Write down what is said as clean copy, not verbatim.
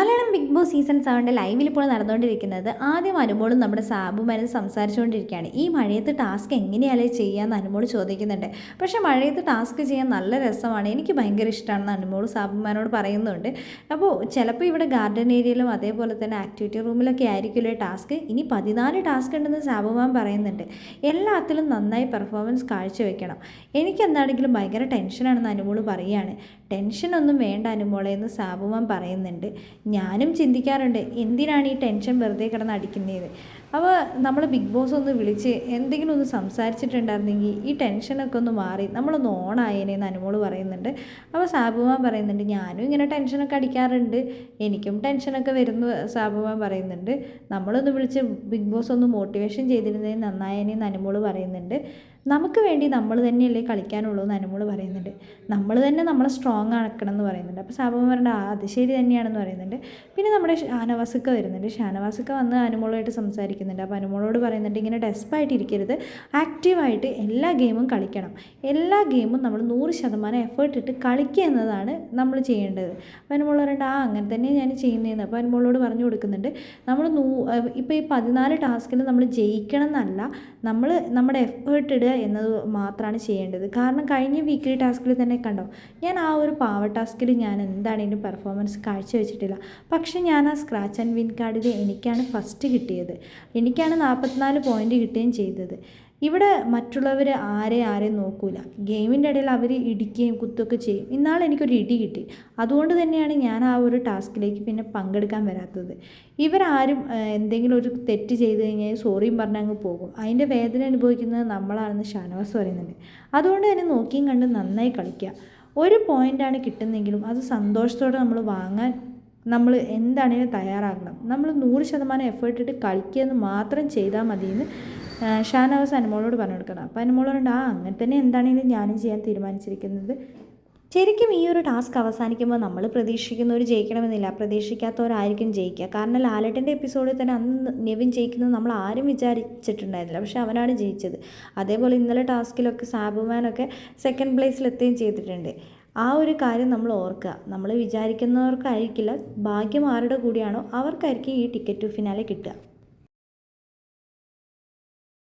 Malayalam big boss season 7 ലൈവിൽ ഇപ്പോൾ നടന്നുകൊണ്ടിരിക്കുന്നത് ആദ്യം അനുമോളും നമ്മുടെ സാബുമാനും സംസാരിച്ചുകൊണ്ടിരിക്കുകയാണ്. ഈ മഴയത്ത് ടാസ്ക് എങ്ങനെയാലേ ചെയ്യാമെന്ന് അനുമോൾ ചോദിക്കുന്നുണ്ട്. പക്ഷേ മഴയത്ത് ടാസ്ക് ചെയ്യാൻ നല്ല രസമാണ്, എനിക്ക് ഭയങ്കര ഇഷ്ടമാണെന്ന് അനുമോൾ സാബുമാനോട് പറയുന്നുണ്ട്. അപ്പോൾ ചിലപ്പോൾ ഇവിടെ ഗാർഡൻ ഏരിയയിലും അതേപോലെ തന്നെ ആക്ടിവിറ്റി റൂമിലൊക്കെ ആയിരിക്കുമല്ലോ ടാസ്ക്. ഇനി 14 ടാസ്ക് ഉണ്ടെന്ന് സാബുമാൻ പറയുന്നുണ്ട്. എല്ലാത്തിലും നന്നായി പെർഫോമൻസ് കാഴ്ചവെക്കണം. എനിക്കെന്താണെങ്കിലും ഭയങ്കര ടെൻഷനാണെന്ന് അനുമോൾ പറയുകയാണ്. ടെൻഷനൊന്നും വേണ്ട അനുമോളെ എന്ന് സാബുമാൻ പറയുന്നുണ്ട്. ഞാനും ചിന്തിക്കാറുണ്ട്, എന്തിനാണ് ഈ ടെൻഷൻ വെറുതെ കിടന്ന് അടിക്കുന്നത്. അപ്പോൾ നമ്മൾ ബിഗ് ബോസ് ഒന്ന് വിളിച്ച് എന്തെങ്കിലും ഒന്ന് സംസാരിച്ചിട്ടുണ്ടായിരുന്നെങ്കിൽ ഈ ടെൻഷനൊക്കെ ഒന്ന് മാറി നമ്മളൊന്ന് ഓണായേനേന്ന് അനുമോൾ പറയുന്നുണ്ട്. അപ്പോൾ സാബുമാൻ പറയുന്നുണ്ട്, ഞാനും ഇങ്ങനെ ടെൻഷനൊക്കെ അടിക്കാറുണ്ട്, എനിക്കും ടെൻഷനൊക്കെ വരുന്നു. സാബുമാൻ പറയുന്നുണ്ട്, നമ്മളൊന്ന് വിളിച്ച് ബിഗ് ബോസ് ഒന്ന് മോട്ടിവേഷൻ ചെയ്തിരുന്നതിന് നന്നായേനേന്ന് അനുമോൾ പറയുന്നുണ്ട്. നമുക്ക് വേണ്ടി നമ്മൾ തന്നെയല്ലേ കളിക്കാനുള്ളൂ എന്ന് അനുമോൾ പറയുന്നുണ്ട്. നമ്മൾ തന്നെ നമ്മളെ സ്ട്രോങ് ആക്കണം എന്ന് പറയുന്നുണ്ട്. അപ്പോൾ സാബുമാൻ പറഞ്ഞ അത് ശരി തന്നെയാണെന്ന് പറയുന്നുണ്ട്. പിന്നെ നമ്മുടെ ഷാനവാസൊക്കെ വരുന്നുണ്ട്. ഷാനവാസൊക്കെ വന്ന് അനുമോളായിട്ട് സംസാരിക്കുന്നുണ്ട്. അപ്പോൾ അനുമോളോട് പറയുന്നുണ്ട്, ഇങ്ങനെ ഡെസ്പായിട്ടിരിക്കരുത്, ആക്റ്റീവായിട്ട് എല്ലാ ഗെയിമും കളിക്കണം. എല്ലാ ഗെയിമും നമ്മൾ 100% എഫേർട്ട് ഇട്ട് കളിക്കുക എന്നതാണ് നമ്മൾ ചെയ്യേണ്ടത്. അപ്പോൾ അനുമോൾ പറയുന്നുണ്ട്, അങ്ങനെ തന്നെ ഞാൻ ചെയ്യുന്നതെന്ന്. അപ്പോൾ അനുമോളോട് പറഞ്ഞു കൊടുക്കുന്നുണ്ട്, നമ്മൾ ഇപ്പോൾ ഈ 14 ടാസ്കിൽ നമ്മൾ ജയിക്കണം എന്നല്ല, നമ്മൾ നമ്മുടെ എഫേർട്ട് ഇടുക എന്നത് മാത്രമാണ് ചെയ്യേണ്ടത്. കാരണം കഴിഞ്ഞ വീക്കിലി ടാസ്കിൽ തന്നെ കണ്ടോ, ഞാൻ ആ ഒരു പാവ ടാസ്കിൽ ഞാൻ എന്താണെങ്കിലും പെർഫോമൻസ് കാഴ്ചവെച്ചിട്ടില്ല. പക്ഷേ ഞാൻ ആ സ്ക്രാച്ച് ആൻഡ് വിൻ കാർഡിൽ എനിക്കാണ് ഫസ്റ്റ് കിട്ടിയത്, എനിക്കാണ് 44 പോയിൻ്റ് കിട്ടുകയും ചെയ്തത്. ഇവിടെ മറ്റുള്ളവർ ആരെയും നോക്കൂല, ഗെയിമിൻ്റെ ഇടയിൽ അവർ ഇടിക്കുകയും കുത്തുകയൊക്കെ ചെയ്യും. ഇന്നാൾ എനിക്കൊരു ഇടി കിട്ടി, അതുകൊണ്ട് തന്നെയാണ് ഞാൻ ആ ഒരു ടാസ്കിലേക്ക് പിന്നെ പങ്കെടുക്കാൻ വരാത്തത്. ഇവരാരും എന്തെങ്കിലും ഒരു തെറ്റ് ചെയ്ത് കഴിഞ്ഞാൽ സോറിയും പറഞ്ഞ് അങ്ങ് പോകും, അതിൻ്റെ വേദന അനുഭവിക്കുന്നത് നമ്മളാണെന്ന് ഷാനവാസ് പറയുന്നുണ്ട്. അതുകൊണ്ട് തന്നെ നോക്കിയും കണ്ട് നന്നായി കളിക്കുക. ഒരു പോയിൻ്റാണ് കിട്ടുന്നെങ്കിലും അത് സന്തോഷത്തോടെ നമ്മൾ വാങ്ങാൻ നമ്മൾ എന്താണെങ്കിലും തയ്യാറാകണം. നമ്മൾ 100% എഫേർട്ട് ഇട്ട് കളിക്കുക എന്ന് മാത്രം ചെയ്താൽ മതിയെന്ന് ഷാനവാസ് അനുമോളോട് പറഞ്ഞു കൊടുക്കണം. അപ്പോൾ അനുമോളോട് അങ്ങനെ തന്നെ എന്താണെങ്കിലും ഞാനും ചെയ്യാൻ തീരുമാനിച്ചിരിക്കുന്നത്. ശരിക്കും ഈ ഒരു ടാസ്ക് അവസാനിക്കുമ്പോൾ നമ്മൾ പ്രതീക്ഷിക്കുന്നവർ ജയിക്കണമെന്നില്ല, പ്രതീക്ഷിക്കാത്തവരായിരിക്കും ജയിക്കുക. കാരണം ലാലേട്ടൻ്റെ എപ്പിസോഡിൽ തന്നെ അന്ന് നെവിൻ ജയിക്കുന്നത് നമ്മൾ ആരും വിചാരിച്ചിട്ടുണ്ടായിരുന്നില്ല, പക്ഷേ അവനാണ് ജയിച്ചത്. അതേപോലെ ഇന്നലെ ടാസ്കിലൊക്കെ സാബുമാനൊക്കെ സെക്കൻഡ് പ്ലേസിലെത്തുകയും ചെയ്തിട്ടുണ്ട്. ആ ഒരു കാര്യം നമ്മൾ ഓർക്കുക, നമ്മൾ വിചാരിക്കുന്നവർക്കായിരിക്കില്ല, ഭാഗ്യം ആരുടെ കൂടിയാണോ അവർക്കായിരിക്കും ഈ ടിക്കറ്റ് ടു ഫിനാലെ കിട്ടുക.